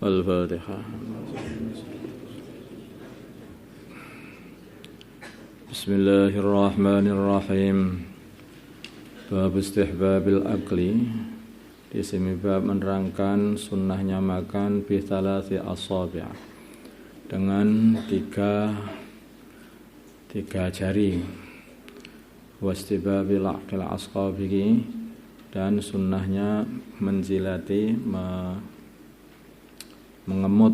Al-Fatihah. Bismillahirrahmanirrahim. Bab istihbabil akli. Di sini bab menerangkan sunnahnya makan bi thalathi asabi' dengan tiga jari. Wastibabil aqil asqabihi, dan sunnahnya menjilati mengemut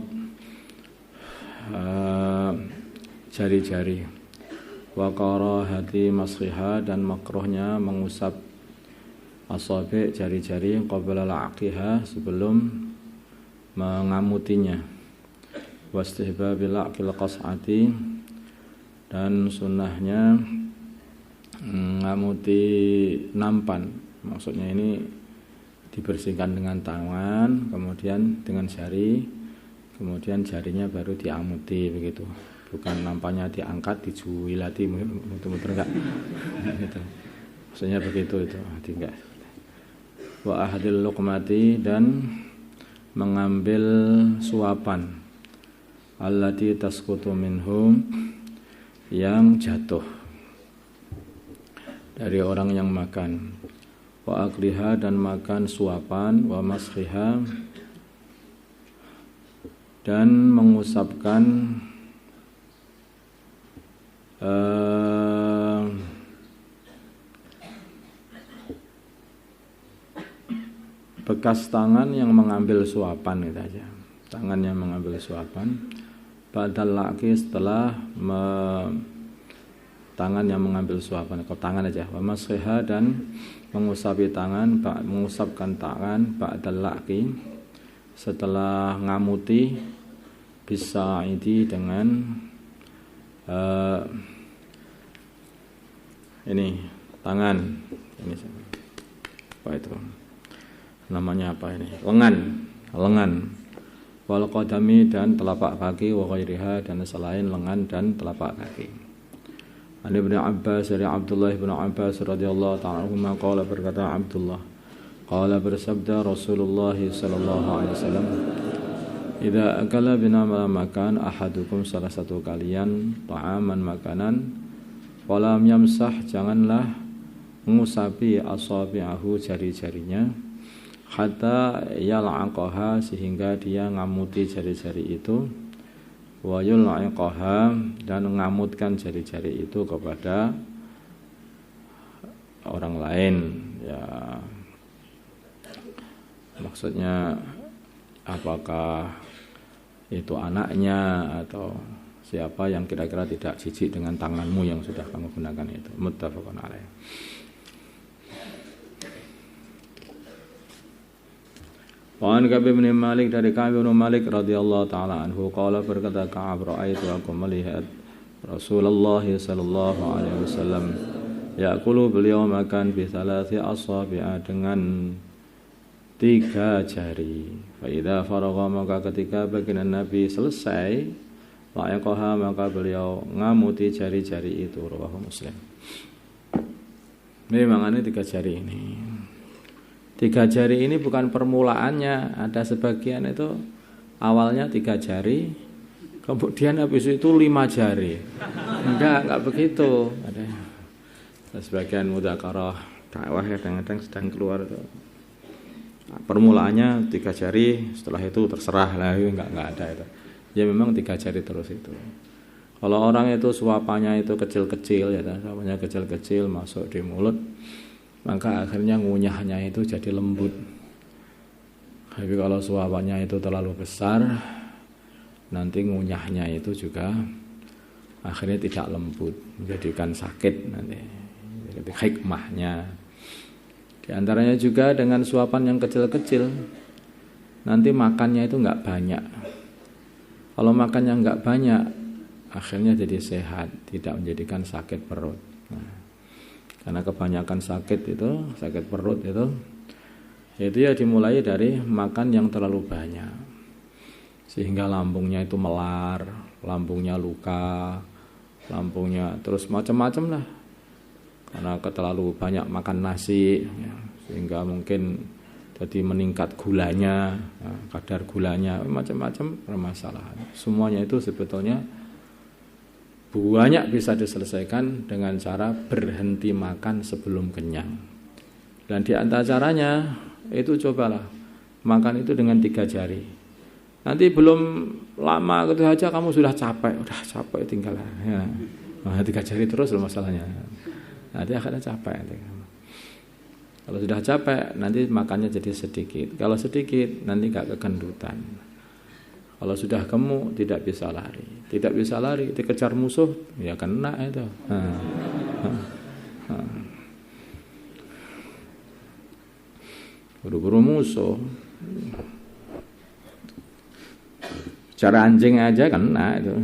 jari-jari. Wa karahati masriha, dan makruhnya mengusap asabi' jari-jari qabla laqiha, sebelum mengamutinya. Wastihbabil aqil qas'ati, dan sunnahnya mengamuti nampan. Maksudnya ini dibersihkan dengan tangan, kemudian dengan jari, kemudian jarinya baru diamuti, begitu. Bukan nampannya diangkat, dijuilati, muter-muter enggak. Gitu. Maksudnya begitu itu, enggak. Wa ahadil luqmati, dan mengambil suapan. Allati tasqutu minhum, yang jatuh dari orang yang makan. Wa akliha, dan makan suapan. Wa masriha, dan mengusapkan bekas tangan yang mengambil suapan, itu aja. Tangan yang mengambil suapan. Badal laki, setelah tangan yang mengambil suapan, atau tangan aja. Wa masriha, dan mengusapi tangan, mengusapkan tangan ba'dal laki, setelah ngamuti, bisa ini dengan ini tangan ini apa itu namanya, apa ini, lengan wal qadami, dan telapak kaki, wa ghairiha, dan selain lengan dan telapak kaki. An Ibnu Abbas, dari Abdullah bin Abbas radhiyallahu ta'ala anhuma, qala, berkata Abdullah, qala, bersabda Rasulullah sallallahu alaihi wasallam, idza akala bina makan ahadukum, salah satu kalian, ta'aman, makanan, walam yamsah, janganlah mengusapi asabi'ahu, jari-jarinya, hatta yal'aqaha, sehingga dia ngamuti jari-jari itu, wa yul'iqaha, dan mengamutkan jari-jari itu kepada orang lain, ya. Maksudnya apakah itu anaknya atau siapa yang kira-kira tidak jijik dengan tanganmu yang sudah kamu gunakan itu. Muttafaqun alaih. Wa an Ka'b bin Malik, dari Ka'b bin Malik radhiyallahu taala anhu, qala, berkata Ka'ab, ra'aitu, aku melihat Rasulullah sallallahu alaihi wasallam ya'kulu, beliau makan bi thalathi asabi'a, dengan tiga jari. Fa idza faragha, maka ketika baginda Nabi selesai, la'iqaha, maka beliau ngamuti jari-jari itu. Rawahu Muslim. Memang ini tiga jari ini. Tiga jari ini bukan permulaannya. Ada sebagian itu awalnya tiga jari, kemudian habis itu 5 jari. Enggak begitu. Ada sebagian mudzakarah dakwah ya, kadang-kadang sedang keluar itu. Permulaannya 3 jari, setelah itu terserah lah, enggak ada itu. Ya memang 3 jari terus itu. Kalau orang itu suapannya itu kecil-kecil ya, suapannya kecil-kecil masuk di mulut, maka akhirnya ngunyahnya itu jadi lembut. Tapi kalau suapannya itu terlalu besar, nanti ngunyahnya itu juga akhirnya tidak lembut, menjadikan sakit nanti. Jadi hikmahnya. Di antaranya juga dengan suapan yang kecil-kecil, nanti makannya itu enggak banyak. Kalau makannya enggak banyak, akhirnya jadi sehat, tidak menjadikan sakit perut. Nah, karena kebanyakan sakit perut itu ya dimulai dari makan yang terlalu banyak, sehingga lambungnya itu melar, lambungnya luka, lambungnya terus macam-macam lah. Karena terlalu banyak makan nasi ya, sehingga mungkin jadi meningkat gulanya, kadar gulanya, macam-macam permasalahan. Semuanya itu sebetulnya banyak bisa diselesaikan dengan cara berhenti makan sebelum kenyang. Dan di antara caranya itu cobalah makan itu dengan 3 jari. Nanti belum lama gitu aja kamu sudah capek, udah capek tinggal ya. 3 jari terus loh masalahnya. Nanti akhirnya capek. Kalau sudah capek nanti makannya jadi sedikit. Kalau sedikit nanti gak kegendutan. Kalau sudah gemuk tidak bisa lari. Tidak bisa lari, dikejar musuh, ya kena itu. Buru-buru musuh. Cara anjing aja kena itu.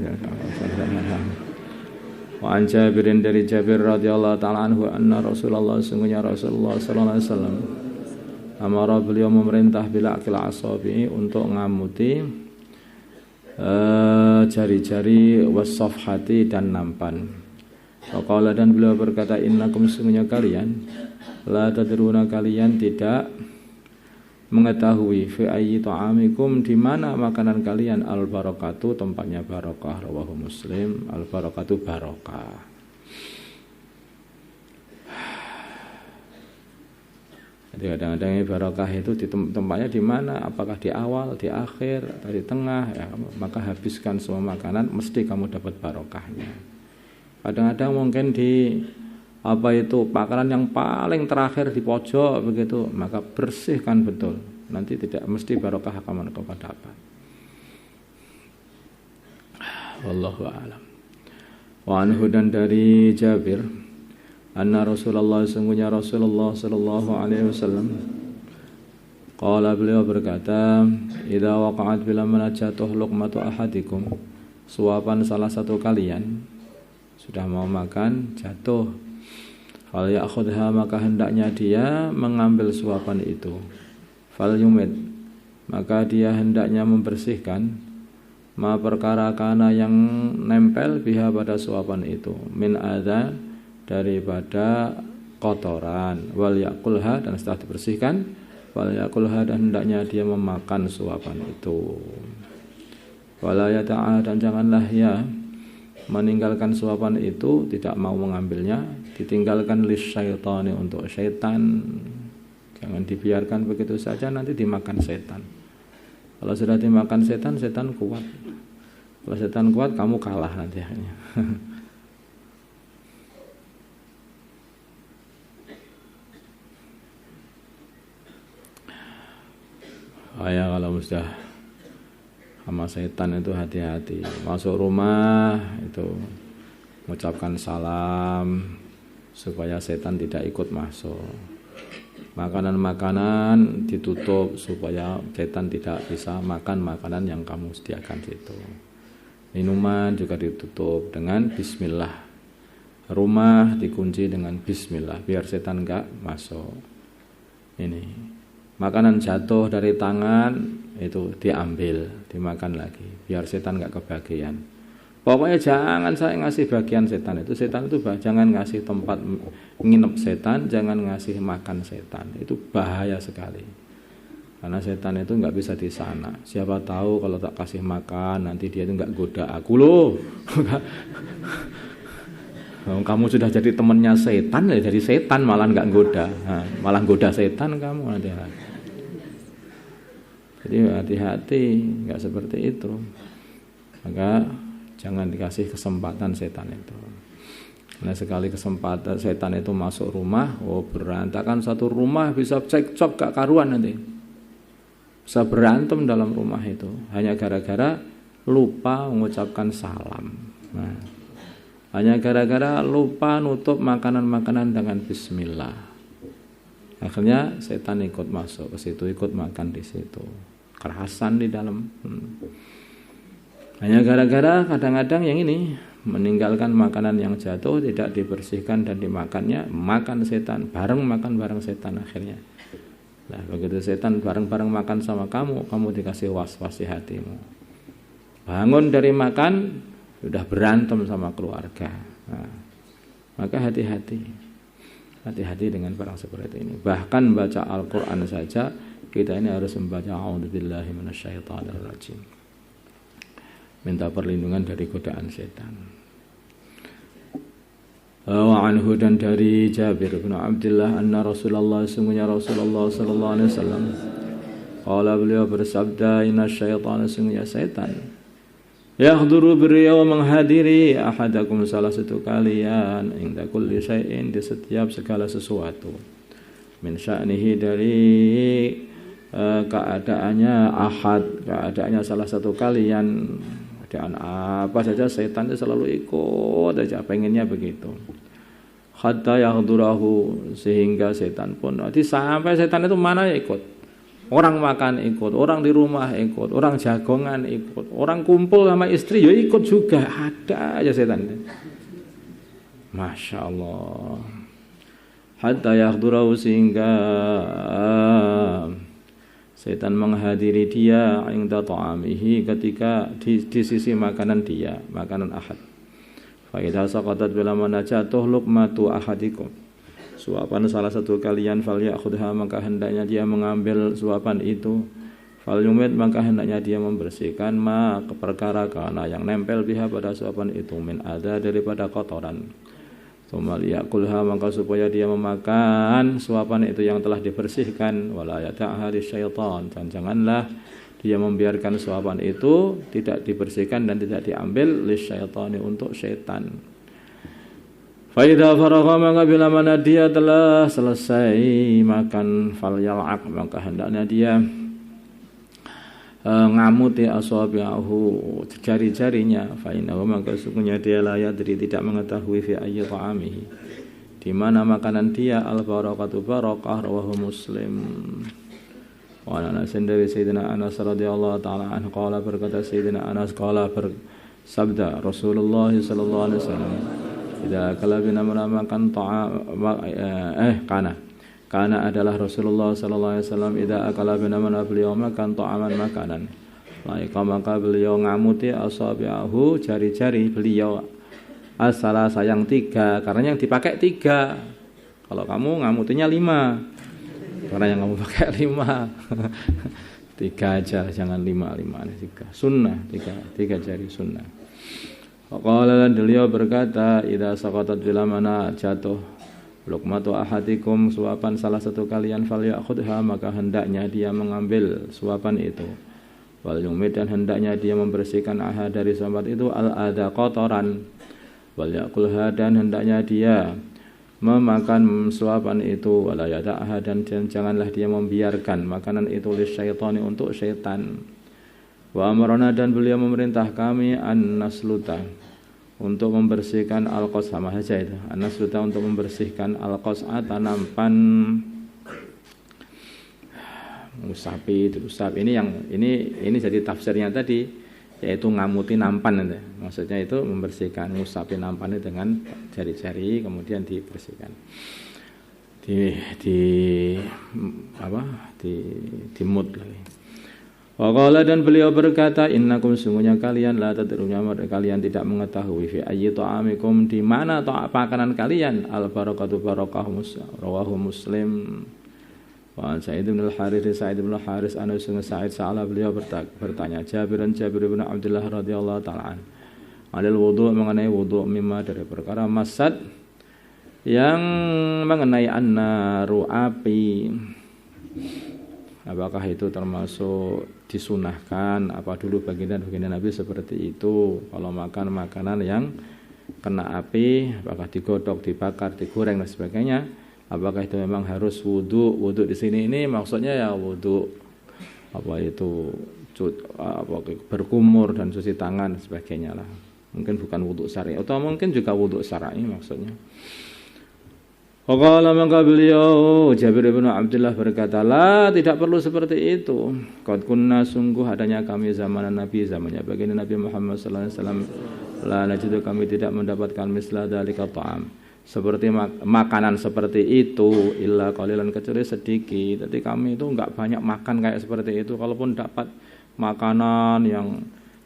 Wa an Jabirin dari Jabir radhiyallahu taala anhu anna Rasulullah sungguhnya Rasulullah sallallahu alaihi wasallam amara beliau memerintah bila akil asabi untuk ngamuti jari-jari wasafhati dan nampan. Faqala dan beliau berkata innakum sungguhnya kalian la tadruna kalian tidak mengetahui fi ayyi ta'amikum di mana makanan kalian al barakatu tempatnya barokah rawahu Muslim al barakatu barokah. Jadi kadang-kadang barokah itu di tempatnya di mana? Apakah di awal, di akhir, atau di tengah? Ya, maka habiskan semua makanan, mesti kamu dapat barokahnya. Kadang-kadang mungkin di makanan yang paling terakhir di pojok begitu, maka bersihkan betul. Nanti tidak mesti barokah akan kau dapat. Wallahu a'lam. Wa anhu dan dari Jabir anna Rasulullah sungguhnya Rasulullah sallallahu alaihi wasallam qala beliau berkata idza waqa'at bila mana jatuh luqmatu ahadikum suapan salah satu kalian sudah mau makan jatuh fal ya'khudha maka hendaknya dia mengambil suapan itu fal yumit maka dia hendaknya membersihkan ma perkara kana yang nempel biha pada suapan itu min adza daripada kotoran wal yakulha dan setelah dibersihkan wal yakulha dan hendaknya dia memakan suapan itu wala yata'a dan janganlah ya meninggalkan suapan itu tidak mau mengambilnya ditinggalkan lisyaitani untuk syaitan jangan dibiarkan begitu saja nanti dimakan setan kalau sudah dimakan setan setan kuat kalau setan kuat kamu kalah nanti akhirnya ya kalau sudah sama setan itu hati-hati. Masuk rumah itu mengucapkan salam supaya setan tidak ikut masuk. Makanan-makanan ditutup supaya setan tidak bisa makan makanan yang kamu sediakan situ. Minuman juga ditutup dengan bismillah. Rumah dikunci dengan bismillah biar setan enggak masuk. Ini makanan jatuh dari tangan itu diambil, dimakan lagi, biar setan nggak kebagian. Pokoknya jangan saya ngasih bagian setan itu jangan ngasih tempat nginep setan, jangan ngasih makan setan. Itu bahaya sekali. Karena setan itu nggak bisa di sana. Siapa tahu kalau tak kasih makan nanti dia itu nggak goda aku loh. Kamu sudah jadi temannya setan, ya jadi setan malah nggak goda, malah goda setan kamu nanti. Jadi hati-hati, nggak seperti itu. Maka jangan dikasih kesempatan setan itu. Nah sekali kesempatan setan itu masuk rumah, berantakan satu rumah bisa cekcok gak karuan nanti. Bisa berantem dalam rumah itu hanya gara-gara lupa mengucapkan salam. Hanya gara-gara lupa nutup makanan-makanan dengan bismillah. Akhirnya setan ikut masuk ke situ, ikut makan di situ. Kerasan di dalam. Hanya gara-gara kadang-kadang yang ini meninggalkan makanan yang jatuh tidak dibersihkan dan dimakannya, makan setan, makan bareng setan akhirnya. Nah, begitu setan bareng-bareng makan sama kamu dikasih was-was di hatimu. Bangun dari makan sudah berantem sama keluarga. Nah, maka hati-hati. Hati-hati dengan barang seperti ini. Bahkan baca Al-Quran saja kita ini harus membaca a'udzubillahi minasyaitonirrajim. Minta perlindungan dari godaan setan. Wa anhu dan dari Jabir bin Abdullah anna Rasulullah sungguhnya Rasulullah sallallahu alaihi wasallam qala beliau bersabda inna syaitana sungguhnya setan yahduru beliau menghadiri ahadakum salah satu kalian inda kulli syai'in di setiap segala sesuatu min sya'nihi dari keadaannya ahad, keadaannya salah satu kalian, keadaan apa saja setan itu selalu ikut aja, pengennya begitu. Hatta yahdurahu sehingga setan pun sampai setan itu mana ikut. Orang makan ikut, orang di rumah ikut, orang jagongan ikut, orang kumpul sama istri ya ikut juga, ada aja setan. Masya Allah. Hatta yahdurahu sehingga setan menghadiri dia inda ta'amihi ketika di sisi makanan dia, makanan ahad. Fa idza saqatat bila mana jatuh luqmatu ahadikum. Suapan salah satu kalian falyakhudha maka hendaknya dia mengambil suapan itu falyumit maka hendaknya dia membersihkan ma perkara kana yang nempel biha pada suapan itu min ada daripada kotoran. Tsumma liyakulha maka supaya dia memakan suapan itu yang telah dibersihkan wala yata'ha lisyaitan dan janganlah dia membiarkan suapan itu tidak dibersihkan dan tidak diambil lisyaitani untuk syaitan. Faidha faragha maka bila mana dia telah selesai makan falyal'aq maka hendaknya dia ngamuti asabi'ahu jari-jarinya fa innahu maka sesungguhnya dia la yadri tidak mengetahui fi ayyi ta'amihi di mana makanan dia al barakatu barakah rawahu Muslim. Wa ana dari Sayyidina Anas radhiyallahu taala anhu qala berkata Sayyidina Anas qala bersabda Rasulullah sallallahu alaihi wasallam idza kala bina makan kana adalah Rasulullah sallallahu alaihi wasallam idza akala bina beliau makan ta'aman makanan laika maka beliau ngamuti asabi'ahu jari-jari beliau asala sayang 3 karena yang dipakai 3 kalau kamu ngamutinya 5 karena yang kamu pakai 5 3 aja jangan 5 3 sunnah 3 jari sunnah. Qala beliau berkata idza saqatat bila mana jatuh luqmatu ahadikum suapan salah satu kalian falyakhudha maka hendaknya dia mengambil suapan itu wal yumid dan hendaknya dia membersihkan ahad dari suapan itu al adha kotoran wal yakulha dan hendaknya dia memakan suapan itu wala yada'ha dan janganlah dia membiarkan makanan itu lisyaitani untuk syaitan. Wa amarna dan beliau memerintah kami an-nasluta untuk membersihkan al-qas sama saja itu. An-nasluta untuk membersihkan al-qas'ata nampan musapi diusap. Ini jadi tafsirnya tadi yaitu ngamuti nampan itu. Maksudnya itu membersihkan ngusapi nampan itu dengan jari-jari kemudian dibersihkan. Di mud lagi. Waqala dan beliau berkata innakum sungguhnya kalian la tadrunya kalian tidak mengetahui fi ayyi ta'amikum di mana makanan kalian al barakatu barakah rawahu Muslim. Wa Sa'id bin al-Harits Anas bin Sa'id Sa'ala beliau bertanya Jabir bin Abdullah radhiyallahu ta'ala alil wudu mengenai wudu mimma dari perkara masad yang mengenai an-naru api. Apakah itu termasuk disunahkan apa dulu baginda Nabi seperti itu kalau makan makanan yang kena api apakah digodok, dibakar, digoreng dan sebagainya apakah itu memang harus wudu di sini ini maksudnya ya wudu berkumur dan cuci tangan dan sebagainya lah mungkin bukan wudu syar'i atau mungkin juga wudu syar'i maksudnya. Qala maka beliau Jabir bin Abdullah berkata la tidak perlu seperti itu qad kunna sungguh adanya kami zaman Nabi zamannya baginda Nabi Muhammad sallallahu alaihi wasallam la najidu kami tidak mendapatkan misla dzalika ta'am seperti makanan seperti itu illa qalilan kecuali sedikit. Jadi kami itu enggak banyak makan kayak seperti itu kalaupun dapat makanan yang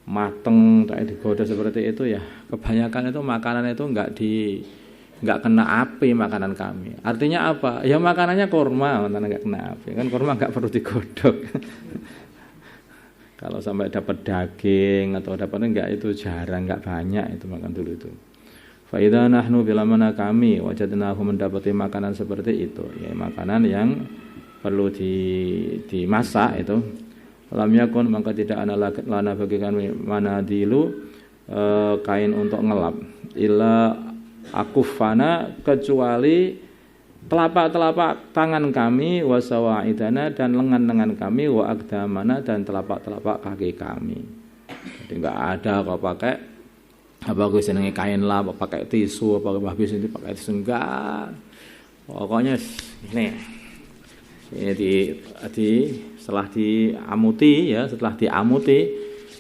mateng kayak digoda seperti itu ya kebanyakan itu makanan itu enggak nggak kena api makanan kami. Artinya apa? Ya makanannya kurma, nggak kena api. Kan kurma nggak perlu digodok. Kalau sampai dapat daging atau dapat enggak itu jarang, enggak banyak itu makan dulu itu. Fa idza nahnu bila mana kami wajadnahu mendapati makanan seperti itu, ya makanan yang perlu dimasak itu. Lam yakun maka tidak ana lana bagi kami manadilu kain untuk ngelap. Illa akufana kecuali telapak-telapak tangan kami wa sawaidana dan lengan-lengan kami wa aqdamana dan telapak-telapak kaki kami. Jadi enggak ada kok pakai apa gue senenge kain lah, pakai tisu, apa habis ini pakai tisu enggak. Pokoknya ini setelah diamuti ya, setelah diamuti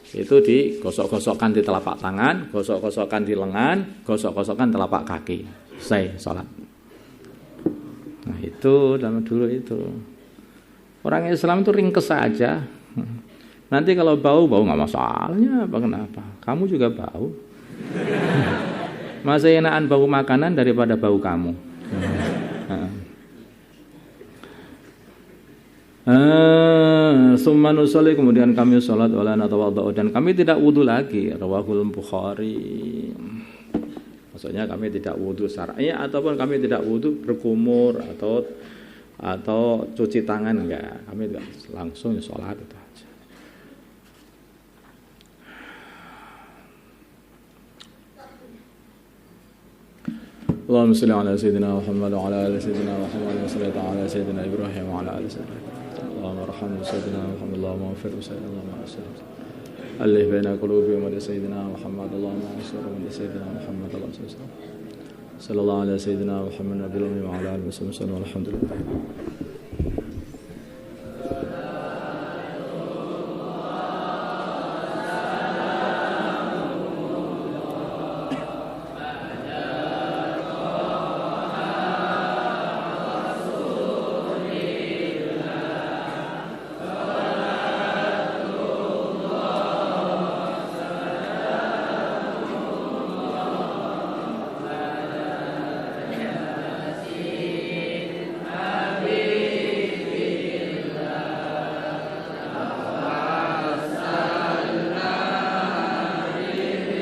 itu digosok-gosokkan di telapak tangan, gosok-gosokkan di lengan, gosok-gosokkan telapak kaki. Selesai salat. Nah itu zaman dulu itu orang Islam itu ringkes saja. Nanti kalau bau nggak masalahnya, apa kenapa? Kamu juga bau. Masih enakan bau makanan daripada bau kamu. Summa nusolli kemudian kami sholat wala natawaddu dan kami tidak wudu lagi. Rawahul Bukhari. Maksudnya kami tidak wudu syar'i ataupun kami tidak wudu berkumur atau cuci tangan enggak. Kami langsung sholat itu aja. Allahumma shalli ala sayyidina Muhammad wa ala ali sayyidina Muhammad wa salli ala sayyidina Ibrahim wa ala ali sayyidina Allahumma arhamna sayyidina Muhammad Allahumma ighfir sayyidina Muhammad alif baina qulubihim wa sayyidina Muhammad Allahumma ansur wa sayyidina Muhammad sallallahu alaihi wasallam sallallahu ala sayyidina Muhammad nabiyil ummi wa ala alihi wasallam alhamdulillah.